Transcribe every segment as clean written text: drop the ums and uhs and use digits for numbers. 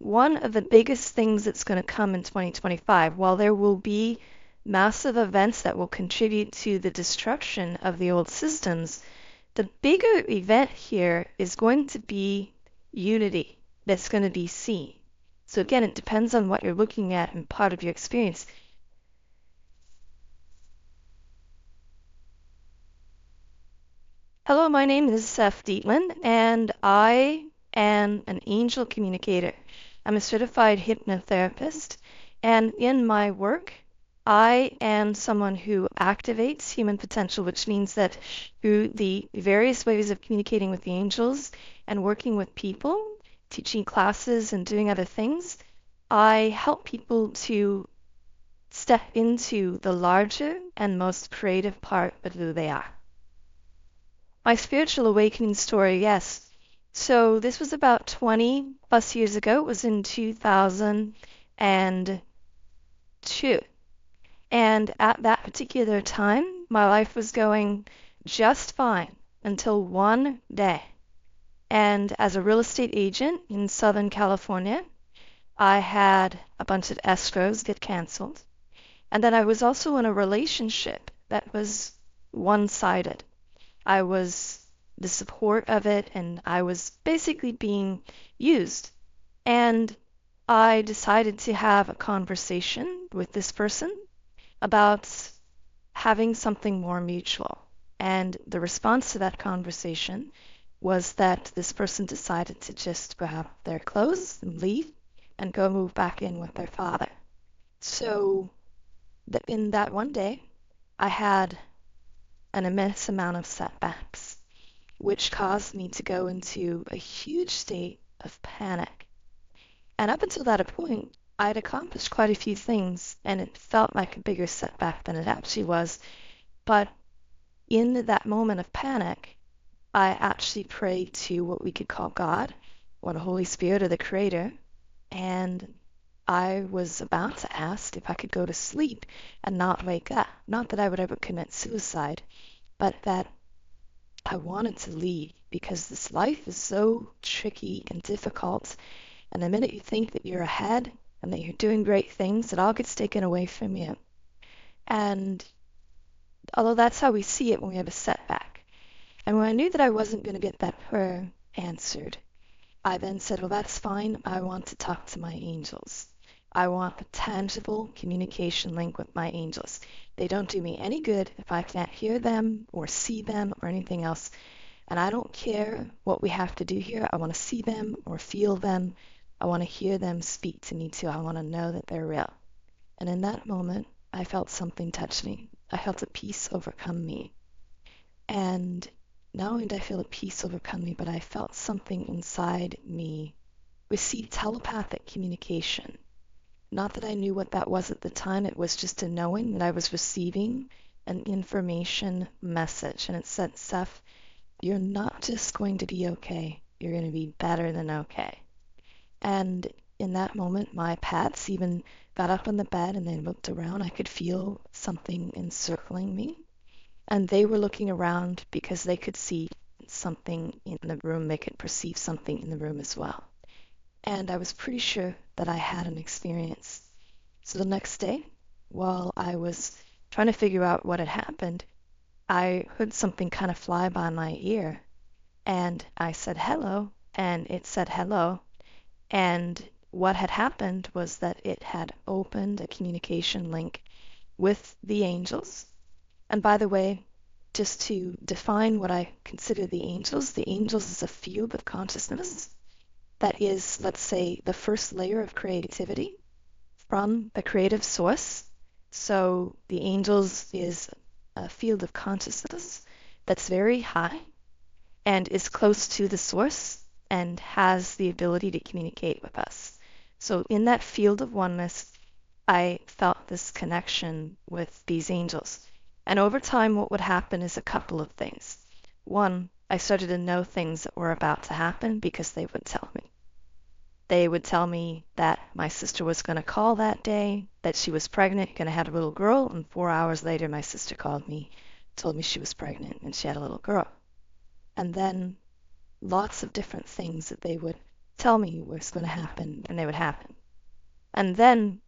one of the biggest things that's going to come in 2025, while there will be massive events that will contribute to the destruction of the old systems, the bigger event here is going to be unity that's going to be seen. So again, it depends on what you're looking at and part of your experience. Hello, my name is Seth Dietland, and I am an angel communicator. I'm a certified hypnotherapist, and in my work, I am someone who activates human potential, which means that through the various ways of communicating with the angels and working with people, teaching classes and doing other things, I help people to step into the larger and most creative part of who they are. My spiritual awakening story, yes. So this was about 20 plus years ago. It was in 2002. And at that particular time, my life was going just fine until one day. And as a real estate agent in Southern California, I had a bunch of escrows get canceled. And then I was also in a relationship that was one-sided. I was the support of it, and I was basically being used. And I decided to have a conversation with this person about having something more mutual. And the response to that conversation was that this person decided to just grab their clothes and leave and go move back in with their father. So in that one day, I had an immense amount of setbacks, which caused me to go into a huge state of panic. And up until that point, I'd accomplished quite a few things, and it felt like a bigger setback than it actually was. But in that moment of panic, I actually prayed to what we could call God, or the Holy Spirit, or the Creator, and I was about to ask if I could go to sleep and not wake up. Not that I would ever commit suicide, but that I wanted to leave because this life is so tricky and difficult. And the minute you think that you're ahead and that you're doing great things, it all gets taken away from you. And although that's how we see it when we have a setback. And when I knew that I wasn't going to get that prayer answered, I then said, well, that's fine. I want to talk to my angels. I want a tangible communication link with my angels. They don't do me any good if I can't hear them or see them or anything else. And I don't care what we have to do here. I want to see them or feel them. I want to hear them speak to me too. I want to know that they're real. And in that moment, I felt something touch me. I felt a peace overcome me. And not only did I feel a peace overcome me, but I felt something inside me receive telepathic communication. Not that I knew what that was at the time, it was just a knowing that I was receiving an information message. And it said, Seth, you're not just going to be okay, you're going to be better than okay. And in that moment, my pets even got up on the bed and they looked around. I could feel something encircling me. And they were looking around because they could see something in the room, they could perceive something in the room as well. And I was pretty sure that I had an experience. So the next day, while I was trying to figure out what had happened, I heard something kind of fly by my ear. And I said, hello, and it said hello. And what had happened was that it had opened a communication link with the angels. And by the way, just to define what I consider the angels is a field of consciousness that is, let's say, the first layer of creativity from the creative source. So the angels is a field of consciousness that's very high and is close to the source and has the ability to communicate with us. So in that field of oneness, I felt this connection with these angels. And over time, what would happen is a couple of things. One, I started to know things that were about to happen because they would tell me. They would tell me that my sister was going to call that day, that she was pregnant, going to have a little girl, and 4 hours later my sister called me, told me she was pregnant and she had a little girl. And then lots of different things that they would tell me what's going to happen, and they would happen. And then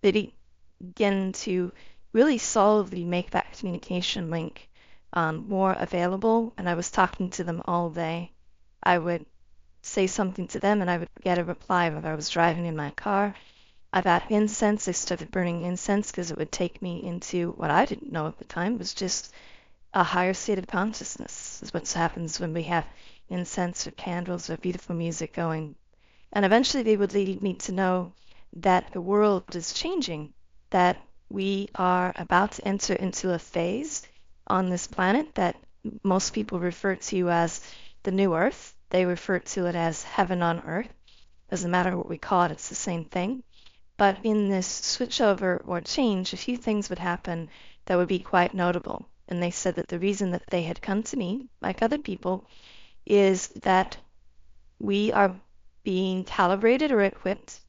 they begin to really solidly make that communication link more available. And I was talking to them all day. I would say something to them, and I would get a reply whether I was driving in my car. I've had incense. I started burning incense because it would take me into what I didn't know at the time was just a higher state of consciousness. Is what happens when we have incense or candles or beautiful music going. And eventually they would lead me to know that the world is changing, that we are about to enter into a phase on this planet that most people refer to as the new earth. They refer to it as heaven on earth. Doesn't matter what we call it, it's the same thing. But in this switchover or change, a few things would happen that would be quite notable. And they said that the reason that they had come to me, like other people, is that we are being calibrated or equipped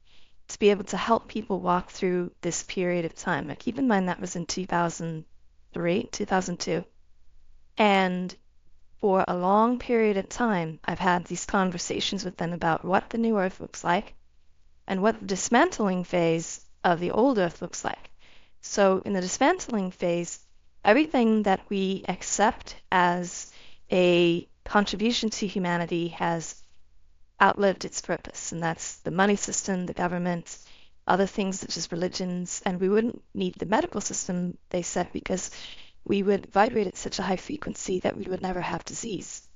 to be able to help people walk through this period of time. Now, keep in mind that was in 2003, 2002. And for a long period of time, I've had these conversations with them about what the new Earth looks like and what the dismantling phase of the old Earth looks like. So in the dismantling phase, everything that we accept as a contribution to humanity has outlived its purpose, and that's the money system, the government, other things such as religions, and we wouldn't need the medical system, they said, because we would vibrate at such a high frequency that we would never have disease.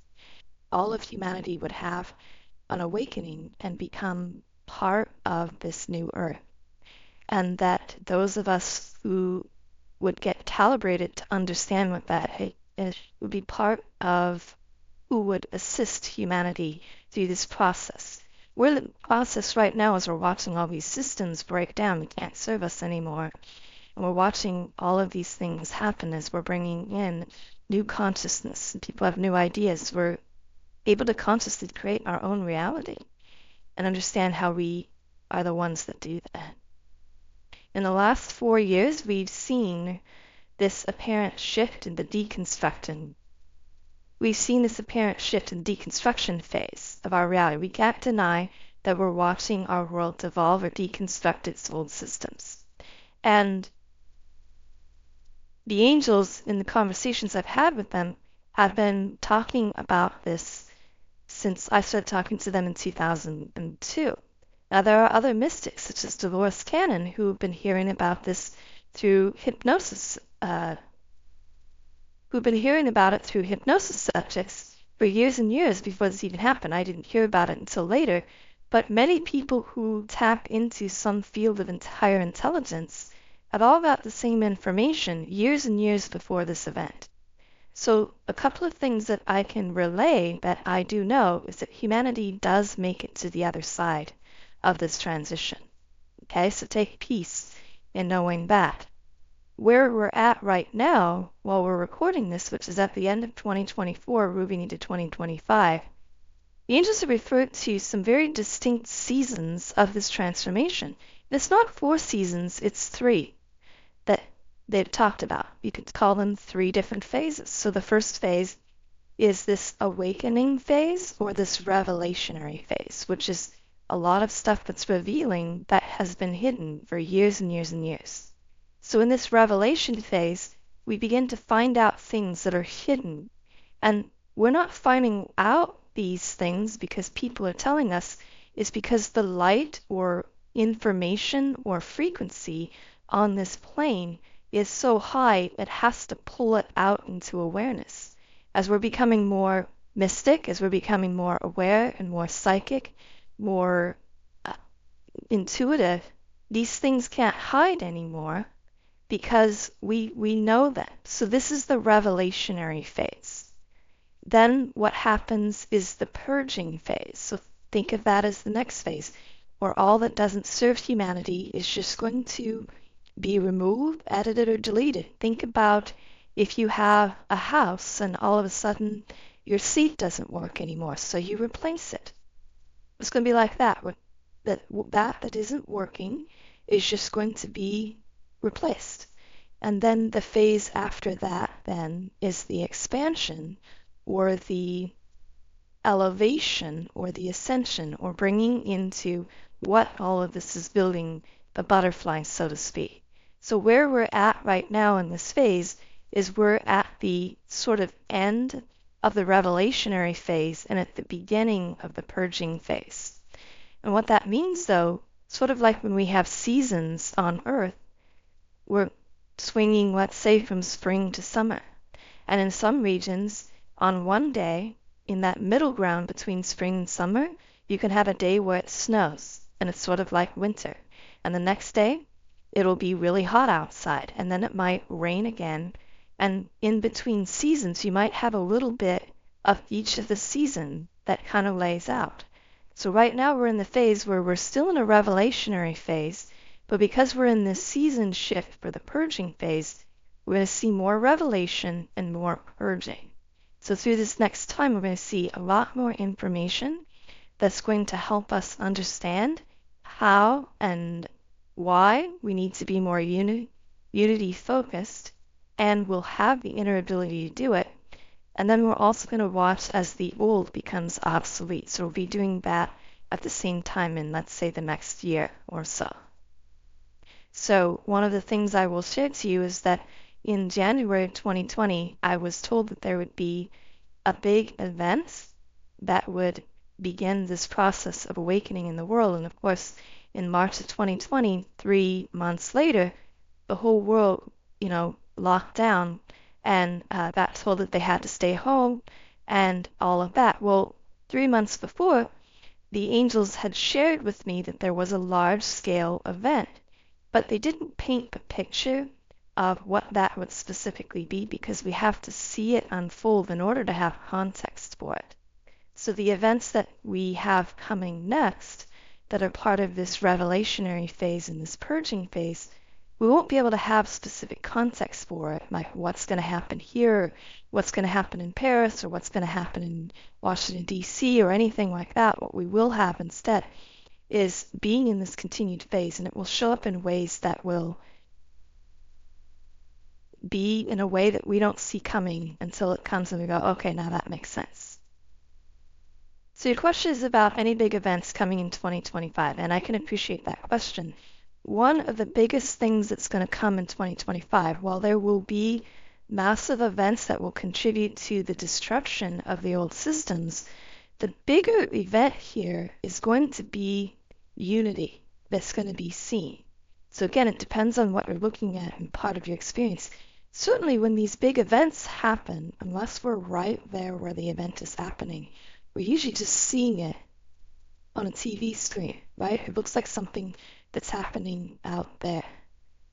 All of humanity would have an awakening and become part of this new earth, and that those of us who would get calibrated to understand what that is would be part of who would assist humanity through this process. We're in the process right now as we're watching all these systems break down. They can't serve us anymore. And we're watching all of these things happen as we're bringing in new consciousness. And people have new ideas. We're able to consciously create our own reality and understand how we are the ones that do that. In the last 4 years, we've seen this apparent shift in the deconstructing. We've seen this apparent shift in the deconstruction phase of our reality. We can't deny that we're watching our world evolve or deconstruct its old systems. And the angels, in the conversations I've had with them, have been talking about this since I started talking to them in 2002. Now, there are other mystics, such as Dolores Cannon, who have been hearing about this through hypnosis, who've been hearing about it through hypnosis subjects for years and years before this even happened. I didn't hear about it until later, but many people who tap into some field of higher intelligence had all got the same information years and years before this event. So a couple of things that I can relay that I do know is that humanity does make it to the other side of this transition. Okay, so take peace in knowing that. Where we're at right now, while we're recording this, which is at the end of 2024, moving into 2025, the angels have referred to some very distinct seasons of this transformation. And it's not 4 seasons, it's 3 that they've talked about. You could call them 3 different phases. So the first phase is this awakening phase or this revelationary phase, which is a lot of stuff that's revealing that has been hidden for years and years and years. So in this revelation phase, we begin to find out things that are hidden. And we're not finding out these things because people are telling us. It's because the light or information or frequency on this plane is so high, it has to pull it out into awareness. As we're becoming more mystic, as we're becoming more aware and more psychic, more intuitive, these things can't hide anymore, because we know that. So this is the revelationary phase. Then what happens is the purging phase. So think of that as the next phase, where all that doesn't serve humanity is just going to be removed, edited, or deleted. Think about if you have a house and all of a sudden your seat doesn't work anymore, so you replace it. It's going to be like that. That isn't working is just going to be replaced. And then the phase after that then is the expansion or the elevation or the ascension or bringing into what all of this is building the butterfly, so to speak. So where we're at right now in this phase is we're at the sort of end of the revelationary phase and at the beginning of the purging phase. And what that means, though, sort of like when we have seasons on Earth, we're swinging, let's say, from spring to summer. And in some regions, on one day, in that middle ground between spring and summer, you can have a day where it snows, and it's sort of like winter. And the next day, it'll be really hot outside, and then it might rain again. And in between seasons, you might have a little bit of each of the season that kind of lays out. So right now we're in the phase where we're still in a revelationary phase, but because we're in this season shift for the purging phase, we're going to see more revelation and more purging. So through this next time, we're going to see a lot more information that's going to help us understand how and why we need to be more unity focused, and we'll have the inner ability to do it. And then we're also going to watch as the old becomes obsolete. So we'll be doing that at the same time in, let's say, the next year or so. So one of the things I will share to you is that in January of 2020, I was told that there would be a big event that would begin this process of awakening in the world. And of course, in March of 2020, 3 months later, the whole world, locked down and got told that they had to stay home and all of that. Well, 3 months before, the angels had shared with me that there was a large-scale event, but they didn't paint the picture of what that would specifically be because we have to see it unfold in order to have context for it. So the events that we have coming next that are part of this revelationary phase and this purging phase, we won't be able to have specific context for it, like what's going to happen here, what's going to happen in Paris, or what's going to happen in Washington, D.C., or anything like that. What we will have instead is being in this continued phase, and it will show up in ways that will be in a way that we don't see coming until it comes and we go, okay, now that makes sense. So your question is about any big events coming in 2025, and I can appreciate that question. One of the biggest things that's going to come in 2025, while there will be massive events that will contribute to the destruction of the old systems, the bigger event here is going to be unity that's going to be seen. So again, it depends on what you're looking at and part of your experience. Certainly when these big events happen, unless we're right there where the event is happening, we're usually just seeing it on a TV screen, right? It looks like something that's happening out there.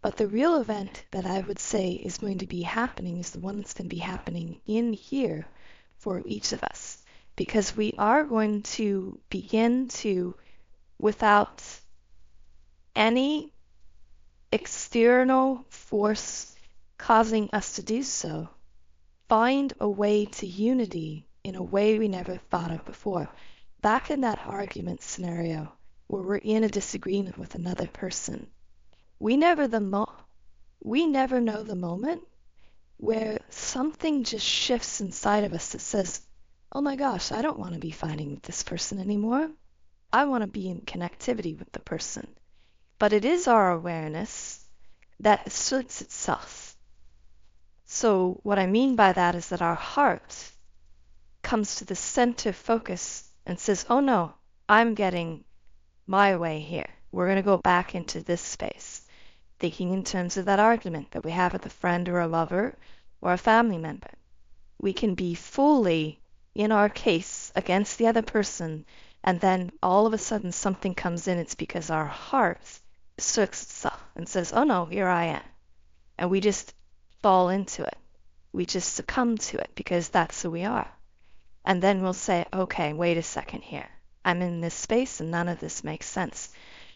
But the real event that I would say is going to be happening is the one that's going to be happening in here for each of us. Because we are going to begin to, without any external force causing us to do so, find a way to unity in a way we never thought of before. Back in that argument scenario where we're in a disagreement with another person, we never know the moment where something just shifts inside of us that says, oh my gosh, I don't want to be fighting with this person anymore. I want to be in connectivity with the person. But it is our awareness that asserts itself. So what I mean by that is that our heart comes to the center focus and says, oh no, I'm getting my way here. We're going to go back into this space, thinking in terms of that argument that we have with a friend or a lover or a family member. We can be fully in our case against the other person, and then all of a sudden something comes in. It's because our heart asserts itself and says, oh no, here I am. And we just fall into it. We just succumb to it because that's who we are. And then we'll say, okay, wait a second here. I'm in this space and none of this makes sense.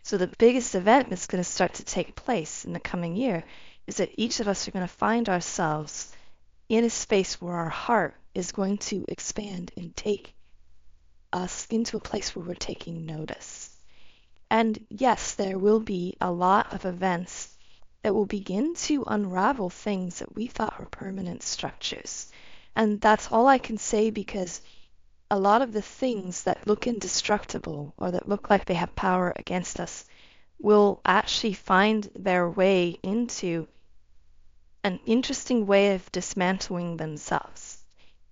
So the biggest event that's going to start to take place in the coming year is that each of us are going to find ourselves in a space where our heart is going to expand and take us into a place where we're taking notice. And yes, there will be a lot of events that will begin to unravel things that we thought were permanent structures. And that's all I can say because a lot of the things that look indestructible or that look like they have power against us will actually find their way into an interesting way of dismantling themselves.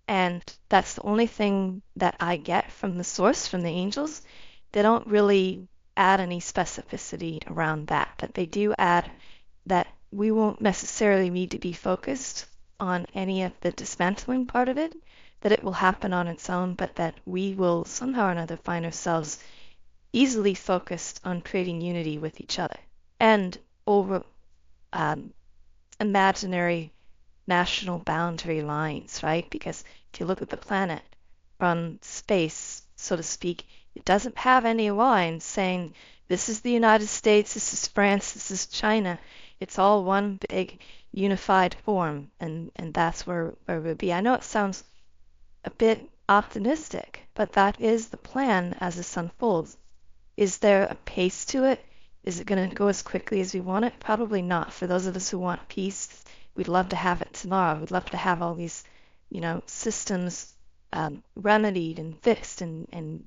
And that's the only thing that I get from the source, from the angels. They don't really add any specificity around that, but they do add that we won't necessarily need to be focused on any of the dismantling part of it, that it will happen on its own, but that we will somehow or another find ourselves easily focused on creating unity with each other and over imaginary national boundary lines, right? Because if you look at the planet from space, so to speak, it doesn't have any lines saying this is the United States, this is France, this is China. It's all one big unified form, and that's where we'll be. I know it sounds a bit optimistic, but that is the plan as this unfolds. Is there a pace to it? Is it going to go as quickly as we want it? Probably not. For those of us who want peace, we'd love to have it tomorrow. We'd love to have all these, systems remedied and fixed and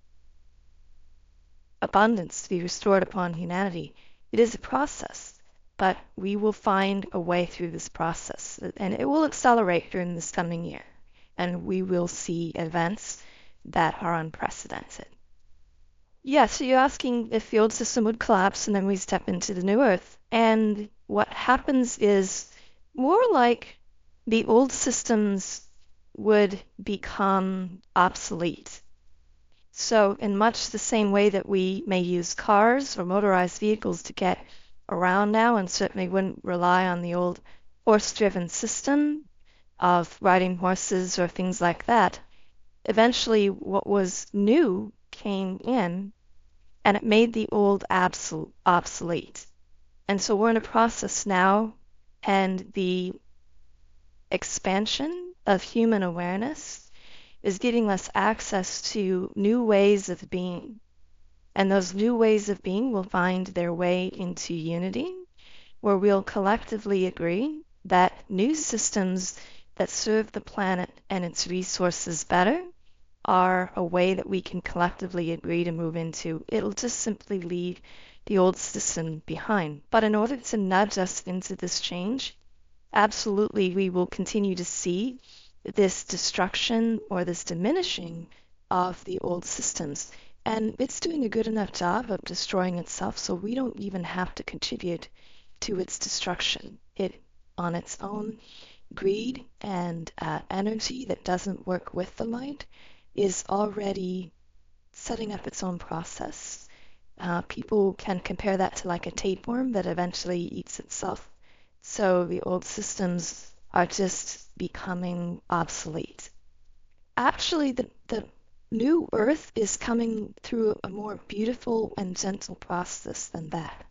abundance to be restored upon humanity. It is a process, but we will find a way through this process, and it will accelerate during this coming year, and we will see events that are unprecedented. Yeah, so you're asking if the old system would collapse and then we step into the new earth. And what happens is more like the old systems would become obsolete. So in much the same way that we may use cars or motorized vehicles to get around now, and certainly wouldn't rely on the old horse-driven system of riding horses or things like that, eventually what was new came in and it made the old obsolete. And so we're in a process now, and the expansion of human awareness is giving us access to new ways of being. And those new ways of being will find their way into unity, where we'll collectively agree that new systems that serve the planet and its resources better are a way that we can collectively agree to move into. It'll just simply leave the old system behind. But in order to nudge us into this change, absolutely we will continue to see this destruction or this diminishing of the old systems. And it's doing a good enough job of destroying itself, so we don't even have to contribute to its destruction. It, on its own greed and energy that doesn't work with the light, is already setting up its own process. People can compare that to like a tapeworm that eventually eats itself. So the old systems are just becoming obsolete. Actually, the new earth is coming through a more beautiful and gentle process than that.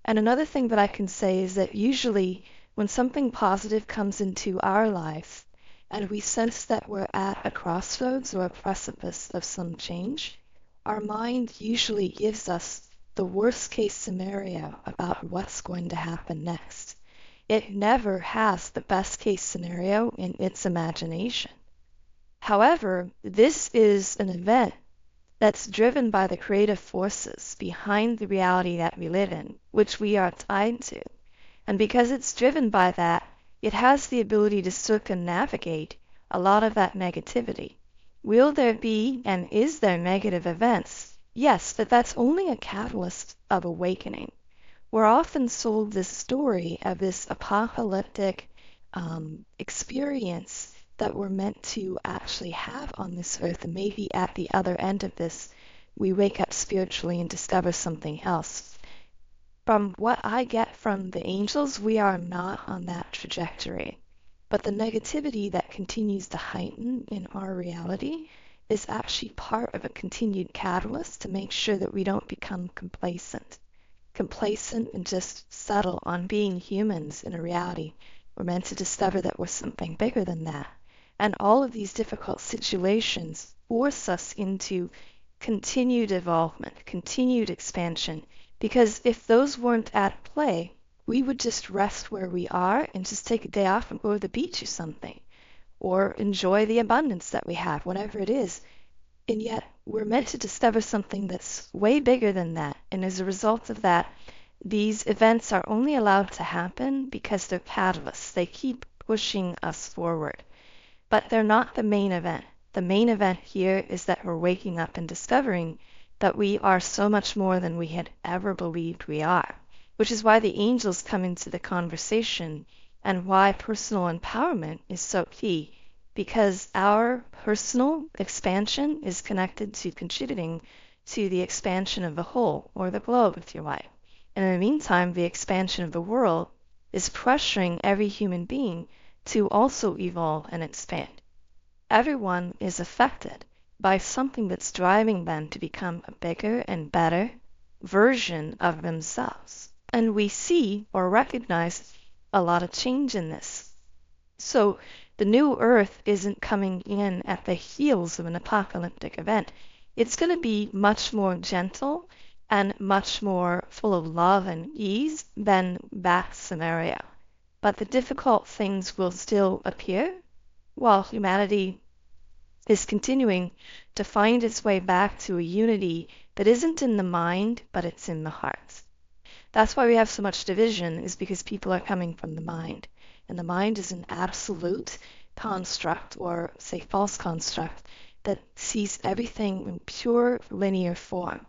And another thing that I can say is that usually when something positive comes into our life and we sense that we're at a crossroads or a precipice of some change, our mind usually gives us the worst case scenario about what's going to happen next. It never has the best case scenario in its imagination. However, this is an event that's driven by the creative forces behind the reality that we live in, which we are tied to. And because it's driven by that, it has the ability to circumnavigate a lot of that negativity. Will there be and is there negative events? Yes, but that's only a catalyst of awakening. We're often sold this story of this apocalyptic experience that we're meant to actually have on this earth, and maybe at the other end of this, we wake up spiritually and discover something else. From what I get from the angels, we are not on that trajectory. But the negativity that continues to heighten in our reality is actually part of a continued catalyst to make sure that we don't become complacent. Complacent and just settle on being humans in a reality. We're meant to discover that we're something bigger than that. And all of these difficult situations force us into continued evolvement, continued expansion, because if those weren't at play, we would just rest where we are and just take a day off and go to the beach or something, or enjoy the abundance that we have, whatever it is. And yet we're meant to discover something that's way bigger than that. And as a result of that, these events are only allowed to happen because they're catalysts. They keep pushing us forward. But they're not the main event. The main event here is that we're waking up and discovering that we are so much more than we had ever believed we are, which is why the angels come into the conversation and why personal empowerment is so key, because our personal expansion is connected to contributing to the expansion of the whole, or the globe, if you like. And in the meantime, the expansion of the world is pressuring every human being to also evolve and expand. Everyone is affected by something that's driving them to become a bigger and better version of themselves. And we see or recognize a lot of change in this. So the new earth isn't coming in at the heels of an apocalyptic event. It's going to be much more gentle and much more full of love and ease than that scenario. But the difficult things will still appear while humanity is continuing to find its way back to a unity that isn't in the mind, but it's in the heart. That's why we have so much division, is because people are coming from the mind. And the mind is an absolute construct, or say false construct, that sees everything in pure linear form.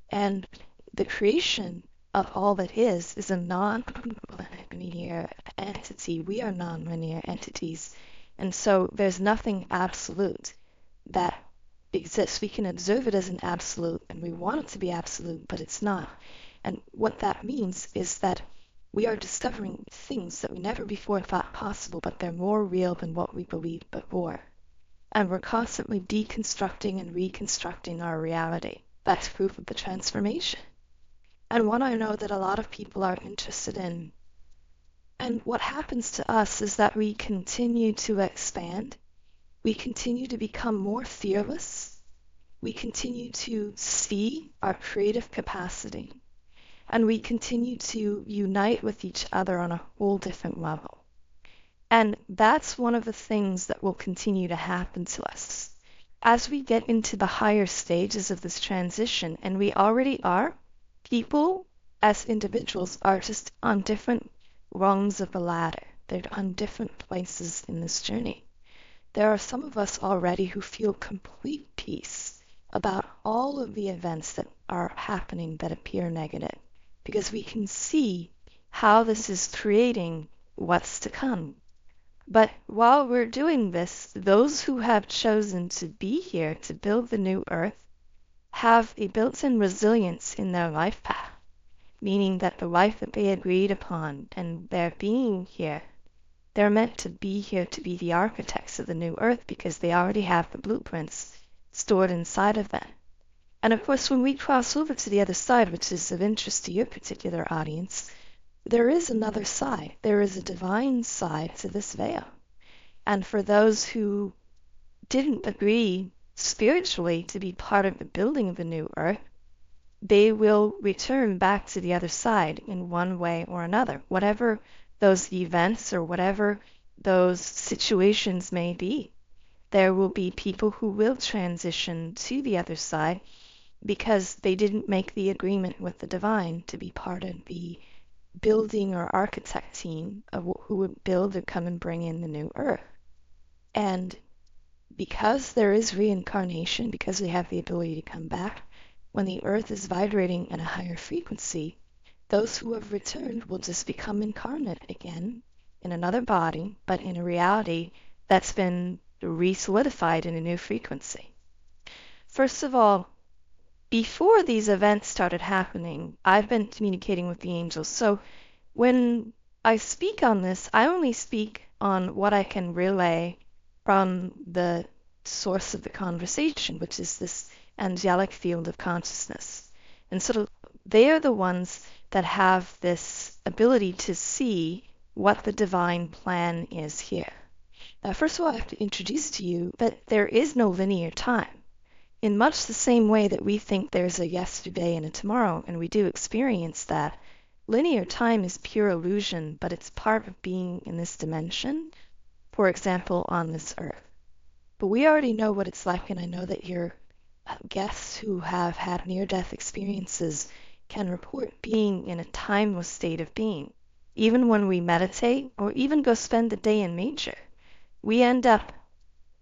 And the creation of all that is a non-linear entity. We are non-linear entities. And so there's nothing absolute that exists. We can observe it as an absolute, and we want it to be absolute, but it's not. And what that means is that we are discovering things that we never before thought possible, but they're more real than what we believed before. And we're constantly deconstructing and reconstructing our reality. That's proof of the transformation. And what I know that a lot of people are interested in. And what happens to us is that we continue to expand. We continue to become more fearless. We continue to see our creative capacity. And we continue to unite with each other on a whole different level. And that's one of the things that will continue to happen to us. As we get into the higher stages of this transition, and we already are, people as individuals are just on different rungs of the ladder. They're on different places in this journey. There are some of us already who feel complete peace about all of the events that are happening that appear negative, because we can see how this is creating what's to come. But while we're doing this, those who have chosen to be here to build the new earth have a built-in resilience in their life path, meaning that the life that they agreed upon and their being here, they're meant to be here to be the architects of the new earth because they already have the blueprints stored inside of them. And of course, when we cross over to the other side, which is of interest to your particular audience, there is another side. There is a divine side to this veil. And for those who didn't agree spiritually to be part of the building of the new earth, they will return back to the other side in one way or another, whatever those events or whatever those situations may be. There will be people who will transition to the other side because they didn't make the agreement with the divine to be part of the building or architect team of who would build or come and bring in the new earth. And because there is reincarnation, because we have the ability to come back, when the earth is vibrating at a higher frequency, those who have returned will just become incarnate again in another body, but in a reality that's been re-solidified in a new frequency. First of all, before these events started happening, I've been communicating with the angels. So when I speak on this, I only speak on what I can relay from the source of the conversation, which is this angelic field of consciousness. And so they are the ones that have this ability to see what the divine plan is here. Now, first of all, I have to introduce to you that there is no linear time. In much the same way that we think there's a yesterday and a tomorrow, and we do experience that, linear time is pure illusion, but it's part of being in this dimension, for example, on this earth. But we already know what it's like, and I know that you're guests who have had near-death experiences can report being in a timeless state of being. Even when we meditate or even go spend the day in nature, we end up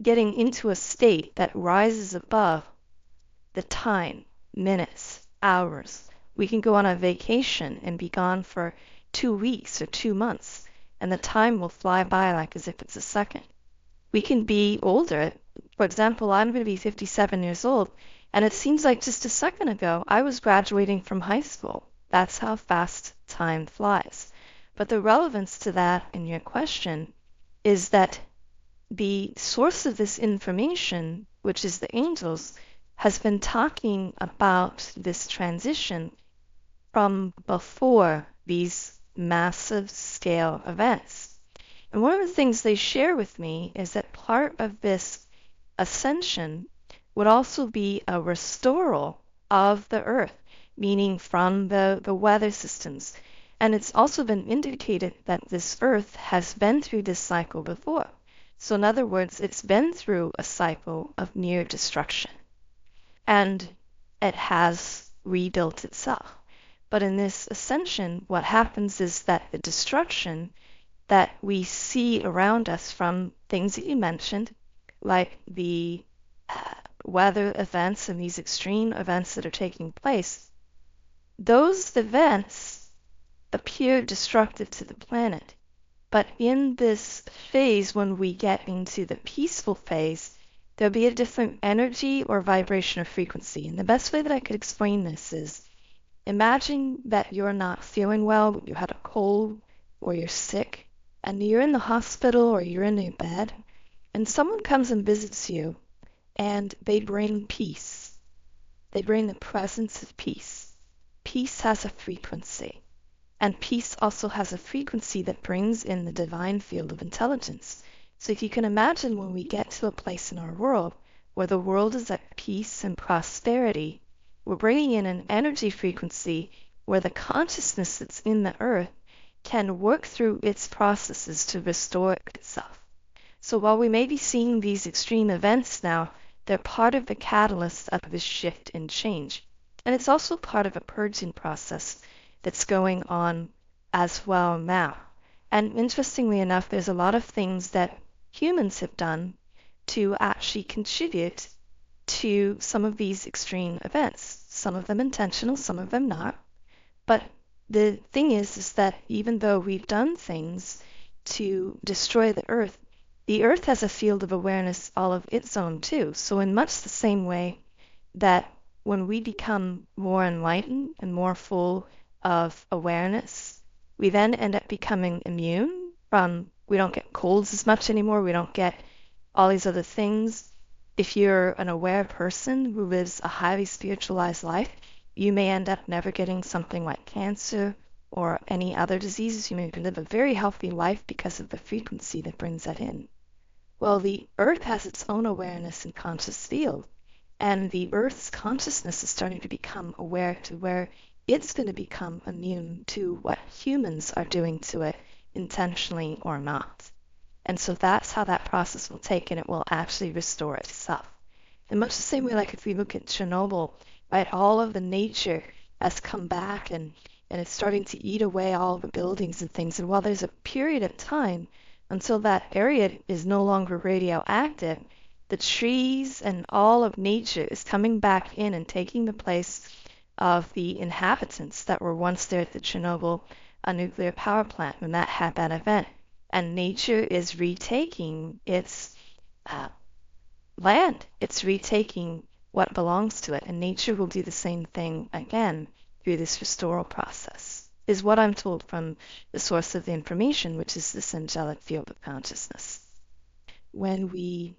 getting into a state that rises above the time, minutes, hours. We can go on a vacation and be gone for 2 weeks or 2 months, and the time will fly by like as if it's a second. We can be older. For example, I'm going to be 57 years old, and it seems like just a second ago I was graduating from high school. That's how fast time flies. But the relevance to that in your question is that the source of this information, which is the angels, has been talking about this transition from before these massive scale events. And one of the things they share with me is that part of this ascension would also be a restoral of the earth, meaning from the weather systems. And it's also been indicated that this earth has been through this cycle before. So in other words, it's been through a cycle of near destruction. And it has rebuilt itself. But in this ascension, what happens is that the destruction that we see around us from things that you mentioned, like the weather events and these extreme events that are taking place, those events appear destructive to the planet. But in this phase, when we get into the peaceful phase, there'll be a different energy or vibration or frequency. And the best way that I could explain this is, imagine that you're not feeling well, you had a cold, or you're sick, and you're in the hospital or you're in your bed, and someone comes and visits you, and they bring peace. They bring the presence of peace. Peace has a frequency, and peace also has a frequency that brings in the divine field of intelligence. So if you can imagine, when we get to a place in our world where the world is at peace and prosperity, we're bringing in an energy frequency where the consciousness that's in the earth can work through its processes to restore itself. So while we may be seeing these extreme events now, they're part of the catalyst of this shift and change. And it's also part of a purging process that's going on as well now. And interestingly enough, there's a lot of things that humans have done to actually contribute to some of these extreme events. Some of them intentional, some of them not. But the thing is that even though we've done things to destroy the earth has a field of awareness all of its own too. So in much the same way that when we become more enlightened and more full of awareness, we then end up becoming immune from, we don't get colds as much anymore, we don't get all these other things. If you're an aware person who lives a highly spiritualized life, you may end up never getting something like cancer or any other diseases. You may live a very healthy life because of the frequency that brings that in. Well, the earth has its own awareness and conscious field, and the earth's consciousness is starting to become aware to where it's going to become immune to what humans are doing to it, intentionally or not. And so that's how that process will take, and it will actually restore itself. In much the same way, like if we look at Chernobyl, right, all of the nature has come back and it's starting to eat away all the buildings and things. And while there's a period of time until that area is no longer radioactive, the trees and all of nature is coming back in and taking the place of the inhabitants that were once there at the Chernobyl nuclear power plant when that had that event. And nature is retaking its land. It's retaking what belongs to it, and nature will do the same thing again through this restoral process, is what I'm told from the source of the information, which is this angelic field of consciousness. When we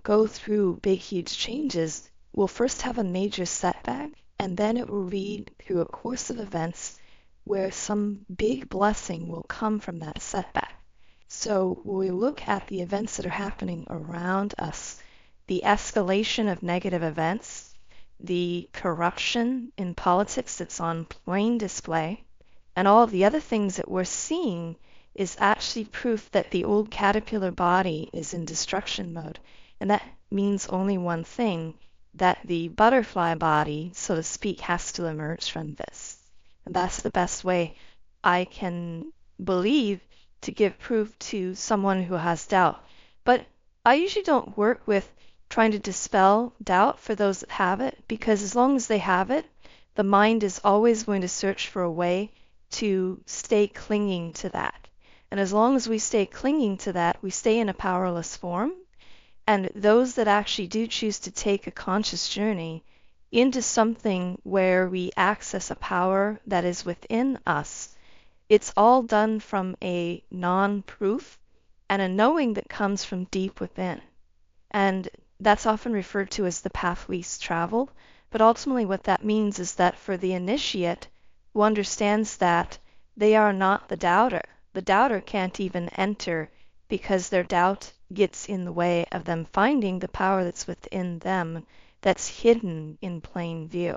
go through big, huge changes, we'll first have a major setback, and then it will lead through a course of events where some big blessing will come from that setback. So when we look at the events that are happening around us, the escalation of negative events, the corruption in politics that's on plain display, and all of the other things that we're seeing is actually proof that the old caterpillar body is in destruction mode. And that means only one thing, that the butterfly body, so to speak, has to emerge from this. And that's the best way I can believe to give proof to someone who has doubt. But I usually don't work with trying to dispel doubt for those that have it, because as long as they have it, the mind is always going to search for a way to stay clinging to that. And as long as we stay clinging to that, we stay in a powerless form. And those that actually do choose to take a conscious journey into something where we access a power that is within us, it's all done from a non-proof and a knowing that comes from deep within. And that's often referred to as the path least traveled. But ultimately, what that means is that for the initiate who understands that, they are not the doubter can't even enter because their doubt gets in the way of them finding the power that's within them that's hidden in plain view.